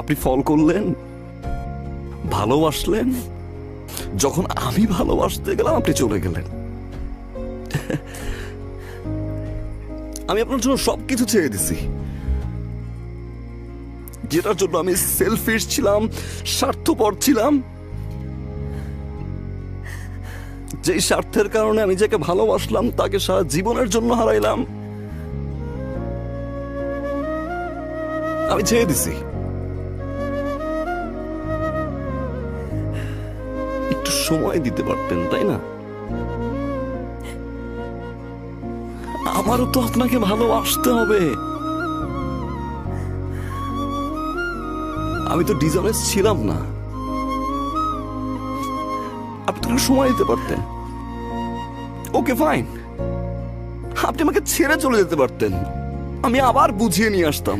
আপনি ফল করলেন, ভালোবাসলেন, যখন আমি ভালোবাসতে গেলাম আপনি চলে গেলেন। আমি আপনার জন্য সবকিছু ছেড়ে দিছি, যেটার জন্য আমি সেলফিশ ছিলাম, স্বার্থপর ছিলাম, যেই স্বার্থের কারণে আমি যাকে ভালোবাসলাম তাকে সারা জীবনের জন্য হারাইলাম। আমি ছেড়ে দিছি। একটু সময় দিতে পারতেন, তাই না? আমারও তো আপনাকে ভালোবাসতে হবে। আমি তো ডিসঅনেস্ট ছিলাম না। আপনি তো একটু সময় দিতে পারতেন। ওকে ফাইন, আপনি আমাকে ছেড়ে চলে যেতে পারতেন, আমি আবার বুঝিয়ে নিয়ে আসতাম।